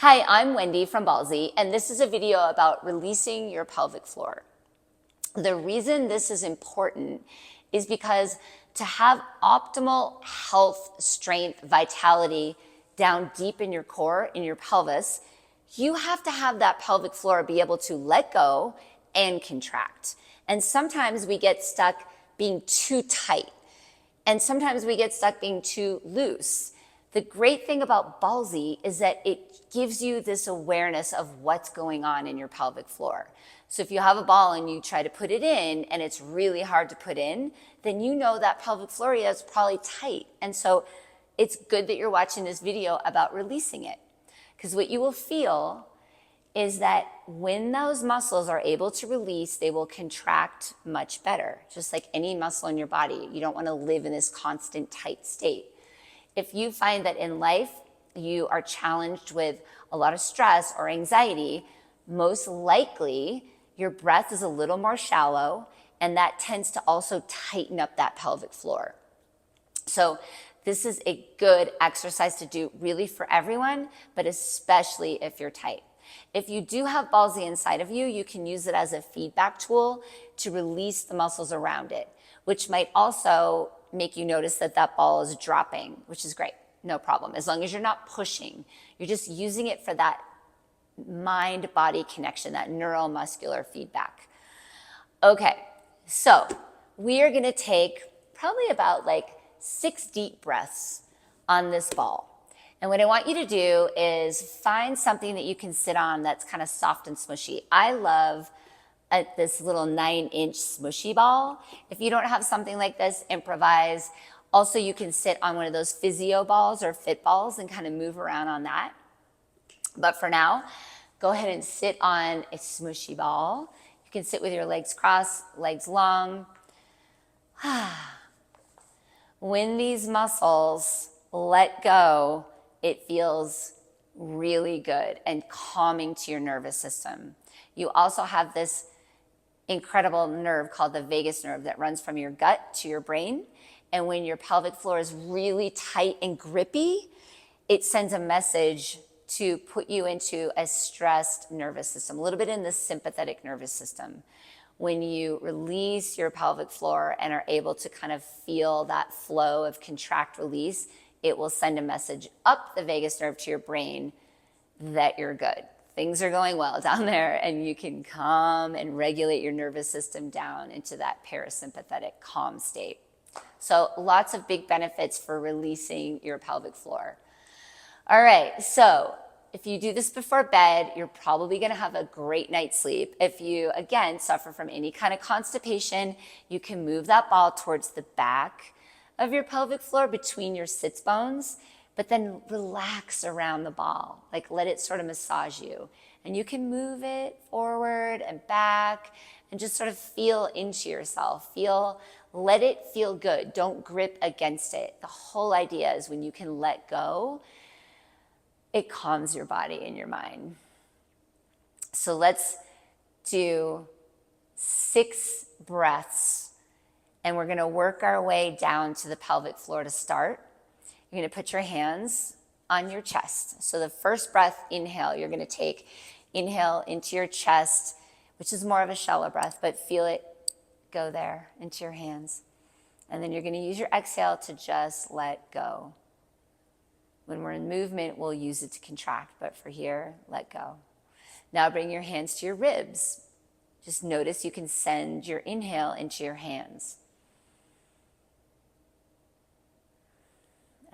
Hi, I'm Wendy from Ballsy, and this is a video about releasing your pelvic floor. The reason this is important is because to have optimal health, strength, vitality down deep in your core, in your pelvis, you have to have that pelvic floor be able to let go and contract. And sometimes we get stuck being too tight, and sometimes we get stuck being too loose. The great thing about Ballsy is that it gives you this awareness of what's going on in your pelvic floor. So if you have a ball and you try to put it in and it's really hard to put in, then you know that pelvic floor is probably tight. And so it's good that you're watching this video about releasing it. Because what you will feel is that when those muscles are able to release, they will contract much better. Just like any muscle in your body, you don't want to live in this constant tight state. If you find that in life you are challenged with a lot of stress or anxiety, most likely your breath is a little more shallow, and that tends to also tighten up that pelvic floor. So this is a good exercise to do really for everyone, but especially if you're tight. If you do have Ballsy inside of you, you can use it as a feedback tool to release the muscles around it, which might also make you notice that that ball is dropping, which is great, no problem. As long as you're not pushing, you're just using it for that mind-body connection, that neuromuscular feedback. Okay, so we are gonna take probably about like 6 deep breaths on this ball. And what I want you to do is find something that you can sit on that's kind of soft and smushy. I love this little 9-inch smushy ball. If you don't have something like this, improvise. Also, you can sit on one of those physio balls or fit balls and kind of move around on that. But for now, go ahead and sit on a smushy ball. You can sit with your legs crossed, legs long. When these muscles let go, it feels really good and calming to your nervous system. You also have this incredible nerve called the vagus nerve that runs from your gut to your brain. And when your pelvic floor is really tight and grippy, it sends a message to put you into a stressed nervous system, a little bit in the sympathetic nervous system. When you release your pelvic floor and are able to kind of feel that flow of contract release, it will send a message up the vagus nerve to your brain that you're good. Things are going well down there, and you can calm and regulate your nervous system down into that parasympathetic calm state. So lots of big benefits for releasing your pelvic floor. All right, so if you do this before bed, you're probably gonna have a great night's sleep. If you, again, suffer from any kind of constipation, you can move that ball towards the back of your pelvic floor between your sits bones, but then relax around the ball, like let it sort of massage you. And you can move it forward and back and just sort of feel into yourself. Let it feel good. Don't grip against it. The whole idea is when you can let go, it calms your body and your mind. So let's do 6 breaths, and we're gonna work our way down to the pelvic floor to start. You're gonna put your hands on your chest. So the first breath, inhale, you're gonna take, inhale into your chest, which is more of a shallow breath, but feel it go there into your hands. And then you're gonna use your exhale to just let go. When we're in movement, we'll use it to contract, but for here, let go. Now bring your hands to your ribs. Just notice you can send your inhale into your hands.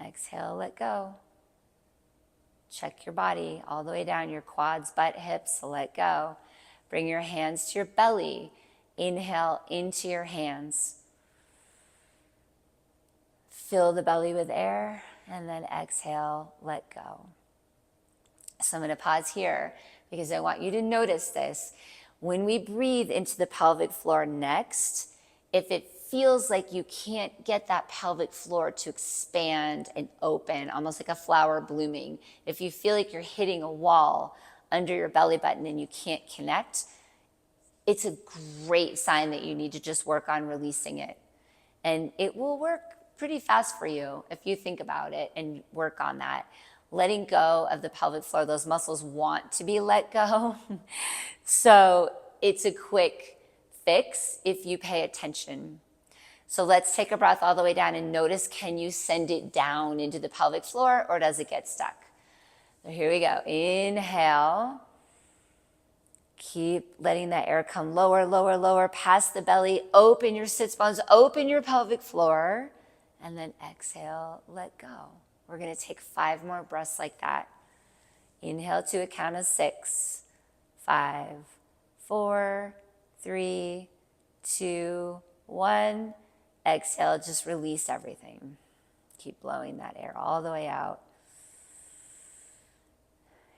Exhale, let go. Check your body all the way down, your quads, butt, hips, let go. Bring your hands to your belly. Inhale into your hands. Fill the belly with air, and then exhale, let go. So I'm gonna pause here because I want you to notice this. When we breathe into the pelvic floor next, if it feels like you can't get that pelvic floor to expand and open, almost like a flower blooming, if you feel like you're hitting a wall under your belly button and you can't connect, it's a great sign that you need to just work on releasing it. And it will work pretty fast for you if you think about it and work on that. letting go of the pelvic floor. Those muscles want to be let go. So it's a quick fix if you pay attention. So let's take a breath all the way down and notice, can you send it down into the pelvic floor or does it get stuck? So here we go. Inhale. Keep letting that air come lower, lower, lower, past the belly. Open your sits bones, open your pelvic floor, and then exhale, let go. We're going to take 5 more breaths like that. Inhale to a count of 6, 5, 4, 3, 2, 1. Exhale, just release everything. Keep blowing that air all the way out.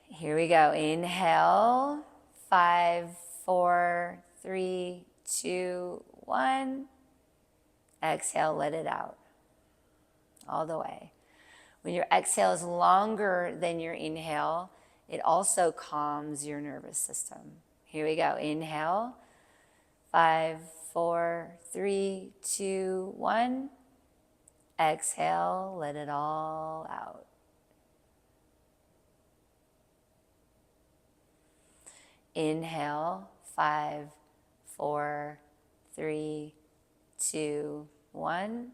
Here we go. Inhale. 5, 4, 3, 2, 1. Exhale, let it out. All the way. When your exhale is longer than your inhale, it also calms your nervous system. Here we go. Inhale. 5, 4, 3, 2, 1. Exhale, let it all out. Inhale, 5, 4, 3, 2, 1.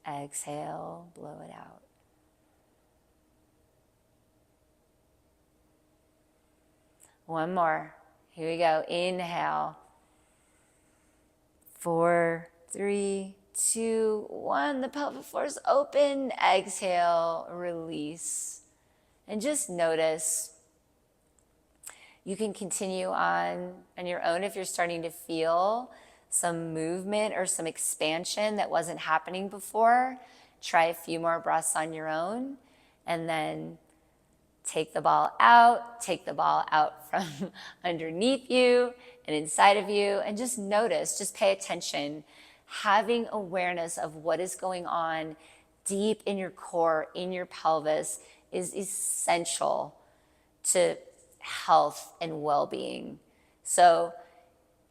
Exhale, blow it out. One more. Here we go. Inhale. 4, 3, 2, 1. The pelvic floor is open. Exhale, release. And just notice. You can continue on your own if you're starting to feel some movement or some expansion that wasn't happening before. Try a few more breaths on your own, and then take the ball out from underneath you and inside of you, and just notice, just pay attention. Having awareness of what is going on deep in your core, in your pelvis, is essential to health and well-being. So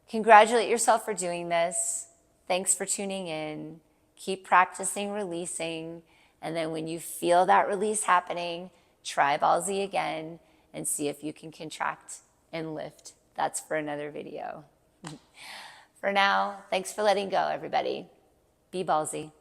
congratulate yourself for doing this. Thanks for tuning in. Keep practicing releasing. And then when you feel that release happening, try ball Z again and see if you can contract and lift. That's for another video. For now, thanks for letting go, everybody. Be ballsy.